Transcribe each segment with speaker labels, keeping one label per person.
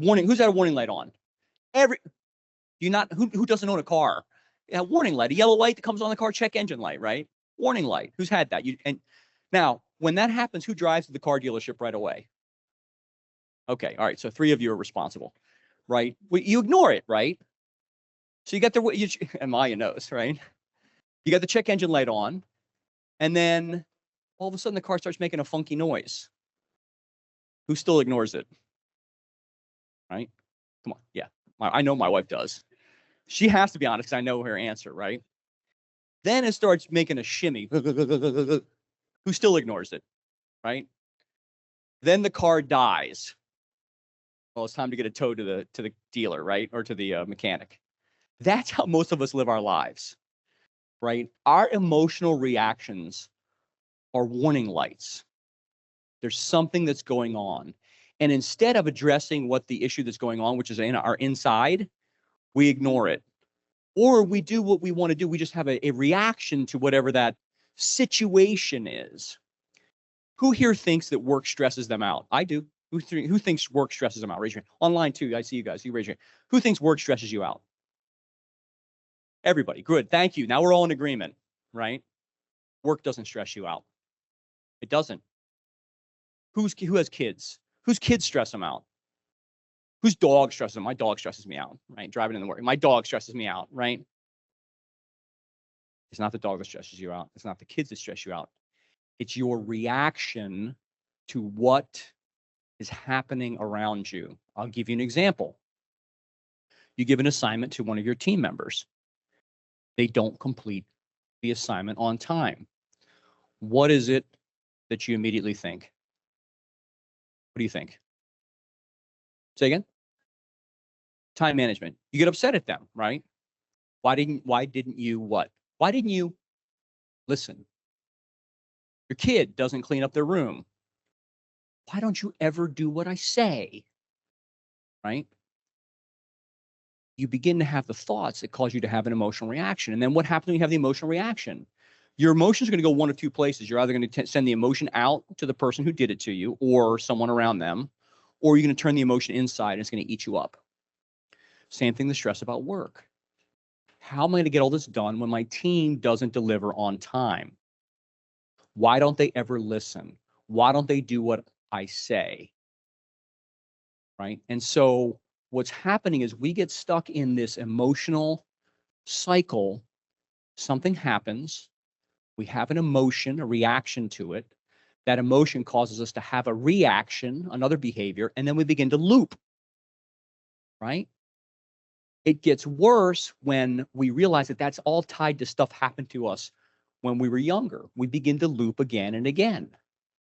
Speaker 1: Warning, who's had a warning light on? Who doesn't own a car? Yeah, warning light, a yellow light that comes on the car, check engine light, right? Warning light. Who's had that? And now, when that happens, who drives to the car dealership right away? Okay, all right, so 3 of you are responsible, right? Well, you ignore it, right? So you got and Maya knows, right? You got the check engine light on, and then all of a sudden the car starts making a funky noise. Who still ignores it? Right? Come on, yeah. I know my wife does. She has to be honest because I know her answer, right? Then it starts making a shimmy. Who still ignores it, right? Then the car dies. Well, it's time to get it towed to the dealer, right? Or to the mechanic. That's how most of us live our lives, right? Our emotional reactions are warning lights. There's something that's going on. And instead of addressing what the issue that's going on, which is in our inside, we ignore it. Or we do what we want to do. We just have a reaction to whatever that situation is. Who here thinks that work stresses them out? I do. Who thinks work stresses them out? Raise your hand. Online too. I see you guys. You raise your hand. Who thinks work stresses you out? Everybody. Good. Thank you. Now we're all in agreement, right? Work doesn't stress you out. It doesn't. Who has kids? Whose kids stress them out? Whose dog stresses them? My dog stresses me out, right? Driving in the morning. My dog stresses me out, right? It's not the dog that stresses you out. It's not the kids that stress you out. It's your reaction to what is happening around you. I'll give you an example. You give an assignment to one of your team members. They don't complete the assignment on time. What is it that you immediately think? What do you think? Say again? Time management. You get upset at them, right? Why didn't you what? Why didn't you listen? Your kid doesn't clean up their room. Why don't you ever do what I say? Right? You begin to have the thoughts that cause you to have an emotional reaction. And then what happens when you have the emotional reaction? Your emotions are going to go one of two places. You're either going to send the emotion out to the person who did it to you or someone around them, or you're going to turn the emotion inside and it's going to eat you up. Same thing, the stress about work. How am I going to get all this done when my team doesn't deliver on time? Why don't they ever listen? Why don't they do what I say? Right? And so what's happening is we get stuck in this emotional cycle. Something happens. We have an emotion, a reaction to it. That emotion causes us to have a reaction, another behavior, and then we begin to loop. Right? It gets worse when we realize that that's all tied to stuff happened to us when we were younger. We begin to loop again and again.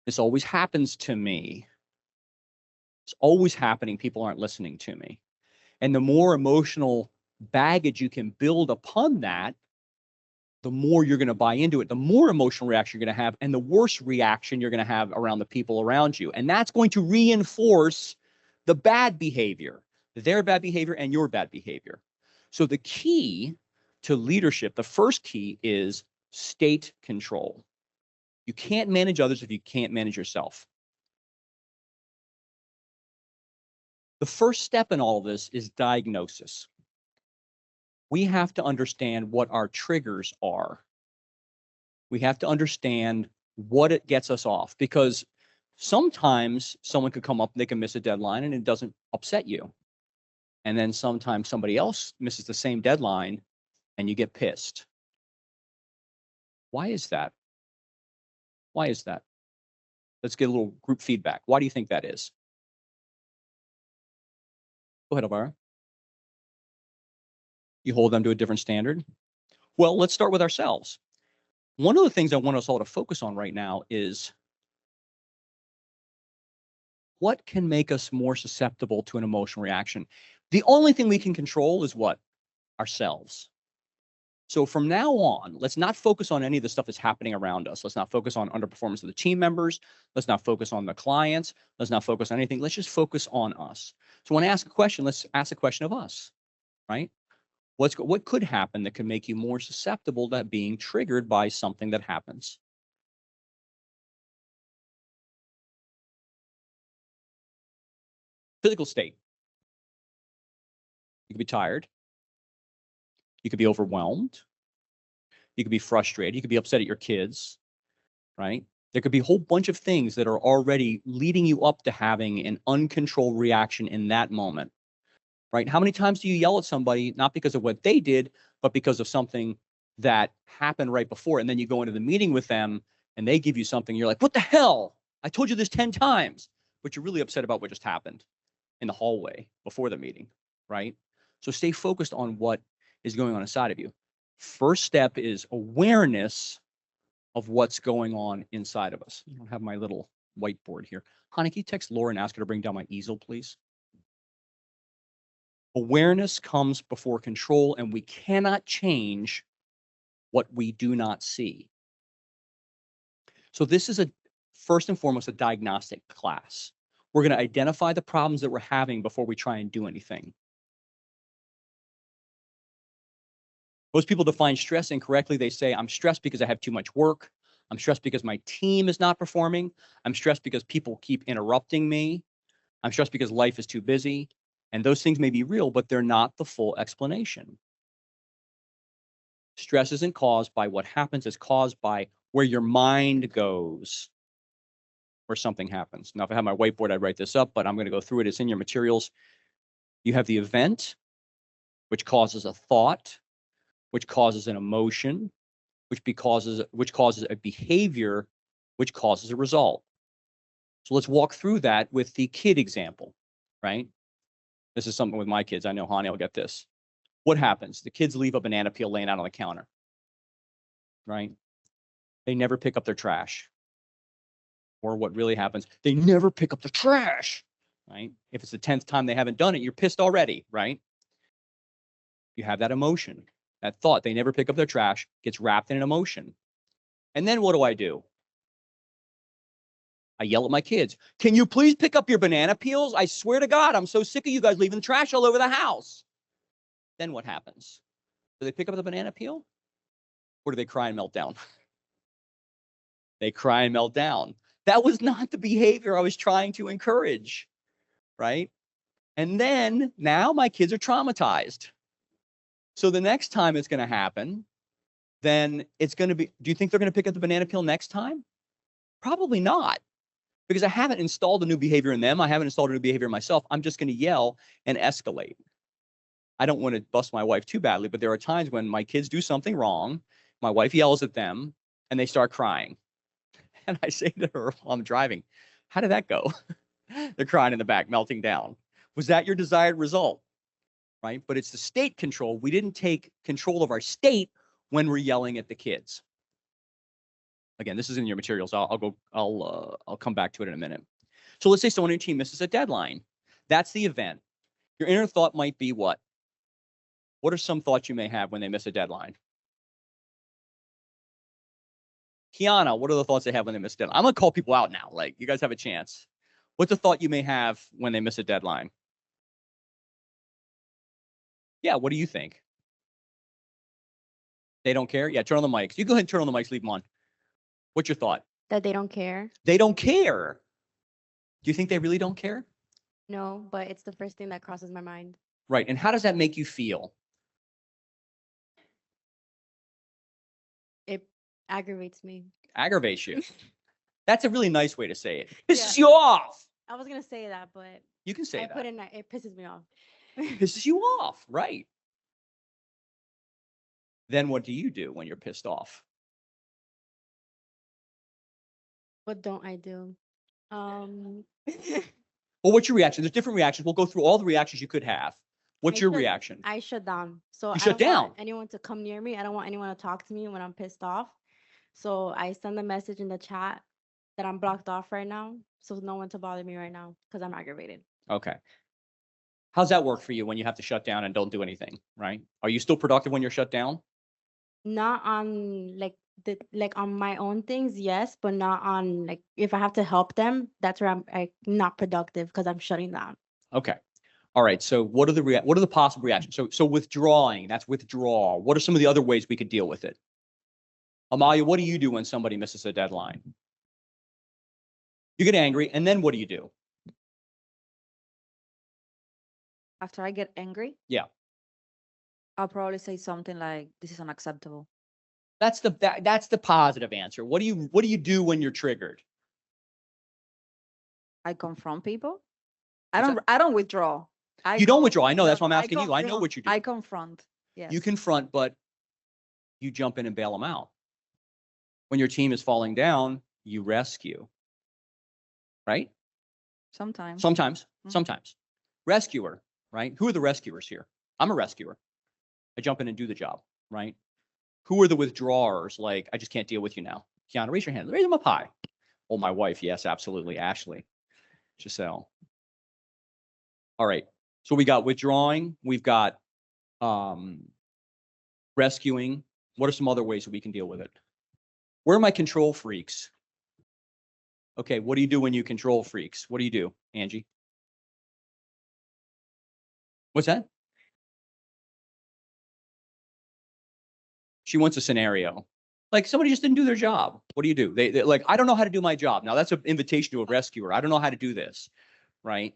Speaker 1: This always happens to me. It's always happening. People aren't listening to me. And the more emotional baggage you can build upon that, the more you're going to buy into it, the more emotional reaction you're going to have, and the worse reaction you're going to have around the people around you. And that's going to reinforce the bad behavior, their bad behavior and your bad behavior. So the key to leadership, the first key is state control. You can't manage others if you can't manage yourself. The first step in all of this is diagnosis. We have to understand what our triggers are. We have to understand what it gets us off, because sometimes someone could come up and they can miss a deadline and it doesn't upset you. And then sometimes somebody else misses the same deadline and you get pissed. Why is that? Why is that? Let's get a little group feedback. Why do you think that is? Go ahead, Elvira. You hold them to a different standard? Well, let's start with ourselves. One of the things I want us all to focus on right now is what can make us more susceptible to an emotional reaction. The only thing we can control is what? Ourselves. So from now on, let's not focus on any of the stuff that's happening around us. Let's not focus on underperformance of the team members. Let's not focus on the clients. Let's not focus on anything. Let's just focus on us. So when I ask a question, let's ask a question of us, right? What could happen that could make you more susceptible to being triggered by something that happens? Physical state. You could be tired. You could be overwhelmed. You could be frustrated. You could be upset at your kids, right? There could be a whole bunch of things that are already leading you up to having an uncontrolled reaction in that moment, right? How many times do you yell at somebody, not because of what they did, but because of something that happened right before? And then you go into the meeting with them and they give you something. You're like, what the hell? I told you this 10 times, but you're really upset about what just happened in the hallway before the meeting, right? So stay focused on what is going on inside of you. First step is awareness of what's going on inside of us. I don't have my little whiteboard here. Honey, can you text Laura and ask her to bring down my easel, please? Awareness comes before control, and we cannot change what we do not see. So this is first and foremost a diagnostic class. We're going to identify the problems that we're having before we try and do anything. Most people define stress incorrectly. They say, I'm stressed because I have too much work. I'm stressed because my team is not performing. I'm stressed because people keep interrupting me. I'm stressed because life is too busy. And those things may be real, but they're not the full explanation. Stress isn't caused by what happens. It's caused by where your mind goes, where something happens. Now, if I had my whiteboard, I'd write this up, but I'm going to go through it. It's in your materials. You have the event, which causes a thought, which causes an emotion, which causes a behavior, which causes a result. So let's walk through that with the kid example, right? This is something with my kids. I know Hani will get this. What happens? The kids leave a banana peel laying out on the counter, right? They never pick up their trash. Or what really happens, they never pick up the trash, right? If it's the 10th time they haven't done it, you're pissed already, right? You have that emotion, that thought, they never pick up their trash, gets wrapped in an emotion. And then what do? I yell at my kids, can you please pick up your banana peels? I swear to God, I'm so sick of you guys leaving trash all over the house. Then what happens? Do they pick up the banana peel? Or do they cry and melt down? They cry and melt down. That was not the behavior I was trying to encourage, right? And then now my kids are traumatized. So the next time it's going to happen, then it's going to be, do you think they're going to pick up the banana peel next time? Probably not, because I haven't installed a new behavior in them. I haven't installed a new behavior in myself. I'm just going to yell and escalate. I don't want to bust my wife too badly, but there are times when my kids do something wrong. My wife yells at them and they start crying. And I say to her while I'm driving, how did that go? They're crying in the back, melting down. Was that your desired result? Right? But it's the state control. We didn't take control of our state when we're yelling at the kids. Again, this is in your materials. I'll come back to it in a minute. So let's say someone in your team misses a deadline. That's the event. Your inner thought might be what? What are some thoughts you may have when they miss a deadline? Kiana, what are the thoughts they have when they miss a deadline? I'm going to call people out now. Like, you guys have a chance. What's the thought you may have when they miss a deadline? Yeah, what do you think? They don't care? Yeah, turn on the mics. You go ahead and turn on the mics, leave them on. What's your thought?
Speaker 2: That they don't care.
Speaker 1: They don't care. Do you think they really don't care?
Speaker 2: No, but it's the first thing that crosses my mind.
Speaker 1: Right. And how does that make you feel?
Speaker 2: It aggravates me.
Speaker 1: Aggravates you. That's a really nice way to say it. Pisses you off.
Speaker 2: I was gonna say that, but
Speaker 1: You can say that.
Speaker 2: put in it pisses me off.
Speaker 1: Pisses you off, right? Then what do you do when you're pissed off?
Speaker 2: What don't I do?
Speaker 1: Well, what's your reaction? There's different reactions. We'll go through all the reactions you could have. What's your reaction?
Speaker 2: I shut down. So
Speaker 1: You shut down.
Speaker 2: Want anyone to come near me. I don't want anyone to talk to me when I'm pissed off. So I send a message in the chat that I'm blocked off right now, so no one to bother me right now because I'm aggravated.
Speaker 1: Okay. How's that work for you when you have to shut down and don't do anything, right? Are you still productive when you're shut down?
Speaker 2: Not on like on my own things, yes, but not on like if I have to help them, that's where I'm not productive because I'm shutting down.
Speaker 1: Okay. All right. So what are the possible reactions? So withdrawing, that's withdraw. What are some of the other ways we could deal with it? Amalia, what do you do when somebody misses a deadline? You get angry, and then what do you do?
Speaker 2: After I get angry?
Speaker 1: Yeah.
Speaker 3: I'll probably say something like, "This is unacceptable."
Speaker 1: That's the positive answer. What do you do when you're triggered?
Speaker 3: I confront people.
Speaker 1: What's that?
Speaker 3: I don't withdraw.
Speaker 1: You don't withdraw. I know. That's
Speaker 3: No,
Speaker 1: why I'm asking you. I know what you do.
Speaker 3: I confront. Yes.
Speaker 1: You confront, but you jump in and bail them out. When your team is falling down, you rescue. Right?
Speaker 3: Sometimes.
Speaker 1: Sometimes. Rescuer, right? Who are the rescuers here? I'm a rescuer. I jump in and do the job, right? Who are the withdrawers? Like, I just can't deal with you now. Kiana, raise your hand. Raise them up high. Oh, my wife. Yes, absolutely. Ashley. Giselle. All right. So we got withdrawing. We've got rescuing. What are some other ways that we can deal with it? Where are my control freaks? Okay, what do you do when you control freaks? What do you do, Angie? What's that? She wants a scenario. Like somebody just didn't do their job. What do you do? They like, I don't know how to do my job. Now that's an invitation to a rescuer. I don't know how to do this, right?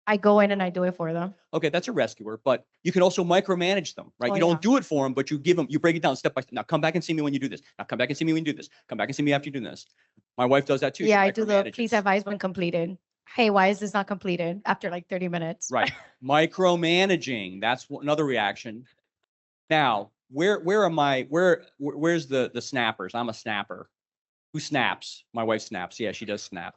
Speaker 2: I go in and I do it for them.
Speaker 1: Okay, that's a rescuer, but you can also micromanage them, right?
Speaker 2: Oh,
Speaker 1: You don't
Speaker 2: yeah.
Speaker 1: do it for them, but you give them, you break it down step by step. Now come back and see me when you do this. Now come back and see me when you do this. Come back and see me after you do this. My wife does that too.
Speaker 2: Yeah,
Speaker 1: She
Speaker 2: I do the
Speaker 1: micromanages.
Speaker 2: please advise when completed. Hey, why is this not completed after like 30 minutes?
Speaker 1: Right. Micromanaging. That's another reaction. Now, where's the snappers? I'm a snapper. Who snaps? My wife snaps. Yeah, she does snap.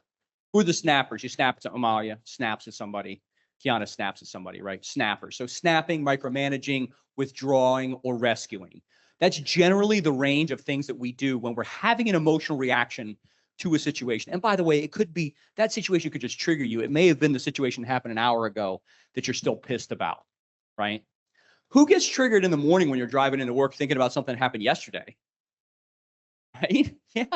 Speaker 1: Who are the snappers? You snap to Amalia, snaps at somebody. Kiana snaps at somebody, right? Snappers. So snapping, micromanaging, withdrawing, or rescuing. That's generally the range of things that we do when we're having an emotional reaction to a situation. And by the way, it could be that situation could just trigger you. It may have been the situation that happened an hour ago that you're still pissed about, right? Who gets triggered in the morning when you're driving into work thinking about something that happened yesterday? Right? Yeah.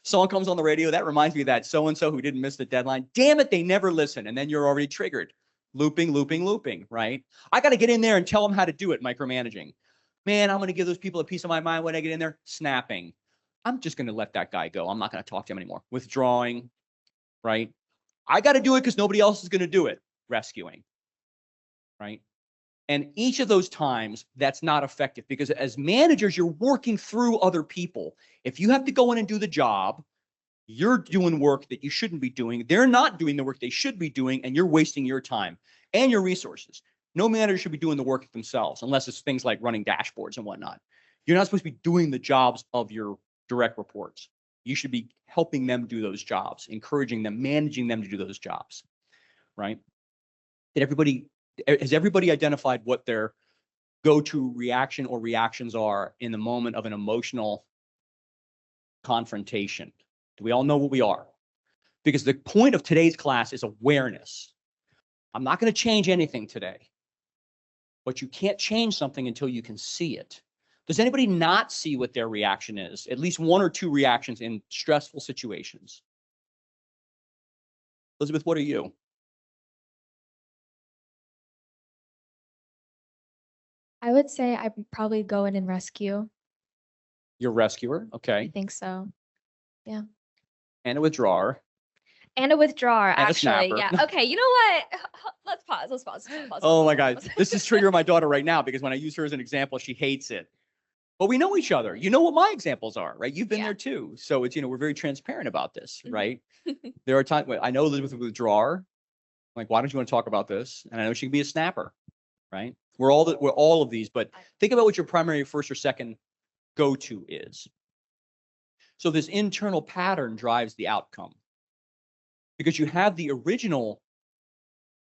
Speaker 1: Song comes on the radio. That reminds me of that so-and-so who didn't miss the deadline. Damn it, they never listen. And then you're already triggered. Looping, right? I got to get in there and tell them how to do it, micromanaging. Man, I'm going to give those people a piece of my mind when I get in there. Snapping. I'm just going to let that guy go. I'm not going to talk to him anymore. Withdrawing, right? I got to do it because nobody else is going to do it. Rescuing, right? And each of those times, that's not effective because as managers, you're working through other people. If you have to go in and do the job, you're doing work that you shouldn't be doing. They're not doing the work they should be doing, and you're wasting your time and your resources. No manager should be doing the work themselves unless it's things like running dashboards and whatnot. You're not supposed to be doing the jobs of your direct reports. You should be helping them do those jobs, encouraging them, managing them to do those jobs, right? Has everybody identified what their go-to reaction or reactions are in the moment of an emotional confrontation? Do we all know what we are? Because the point of today's class is awareness. I'm not going to change anything today, but you can't change something until you can see it. Does anybody not see what their reaction is? At least one or two reactions in stressful situations. Elizabeth, what are you?
Speaker 4: I would say I probably go in and rescue.
Speaker 1: You're a rescuer,
Speaker 4: I
Speaker 1: okay.
Speaker 4: think so. Yeah.
Speaker 1: And a withdrawer.
Speaker 4: And a withdrawer,
Speaker 1: And a
Speaker 4: actually.
Speaker 1: snapper.
Speaker 4: Yeah. Okay. You know what? Let's pause. Let's pause.
Speaker 1: Oh my God. This is triggering my daughter right now because when I use her as an example, she hates it. But we know each other. You know what my examples are, right? You've been there too. So it's, we're very transparent about this, right? There are times I know Elizabeth with a withdrawer. Like, why don't you want to talk about this? And I know she can be a snapper, right? We're all of these, but think about what your primary first or second go-to is. So this internal pattern drives the outcome because you have the original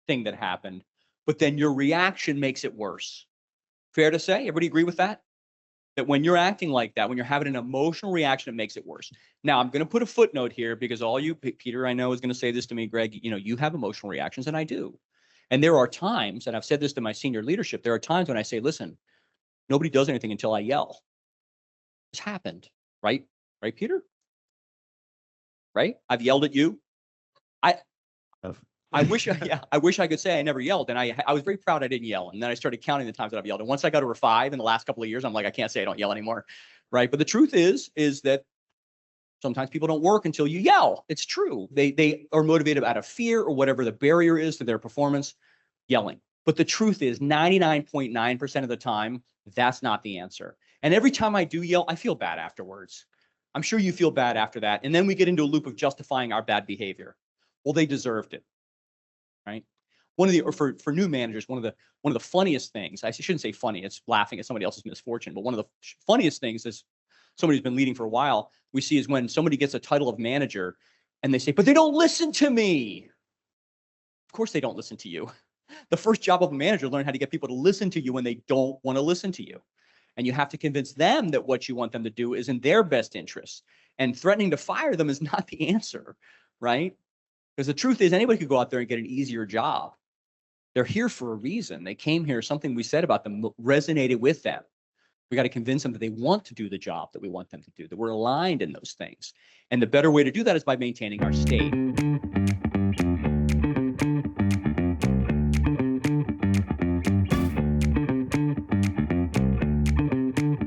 Speaker 1: thing that happened, but then your reaction makes it worse. Fair to say? Everybody agree with that? That when you're acting like that, when you're having an emotional reaction, it makes it worse. Now, I'm going to put a footnote here because all you, Peter, I know is going to say this to me, Greg, you have emotional reactions and I do. And there are times, and I've said this to my senior leadership, there are times when I say, listen, nobody does anything until I yell. This happened, right? Right, Peter? Right? I've yelled at you. I wish I could say I never yelled. And I was very proud I didn't yell. And then I started counting the times that I've yelled. And once I got over 5 in the last couple of years, I'm like, I can't say I don't yell anymore. Right. But the truth is that sometimes people don't work until you yell. It's true. They are motivated out of fear or whatever the barrier is to their performance, yelling. But the truth is 99.9% of the time, that's not the answer. And every time I do yell, I feel bad afterwards. I'm sure you feel bad after that. And then we get into a loop of justifying our bad behavior. Well, they deserved it, right? Or for new managers, one of the funniest things, I shouldn't say funny, it's laughing at somebody else's misfortune, but one of the funniest things is somebody who's been leading for a while, we see is when somebody gets a title of manager and they say, but they don't listen to me. Of course they don't listen to you. The first job of a manager, learn how to get people to listen to you when they don't want to listen to you. And you have to convince them that what you want them to do is in their best interest. And threatening to fire them is not the answer, right? Because the truth is anybody could go out there and get an easier job. They're here for a reason. They came here, something we said about them resonated with them. We got to convince them that they want to do the job that we want them to do, that we're aligned in those things. And the better way to do that is by maintaining our state.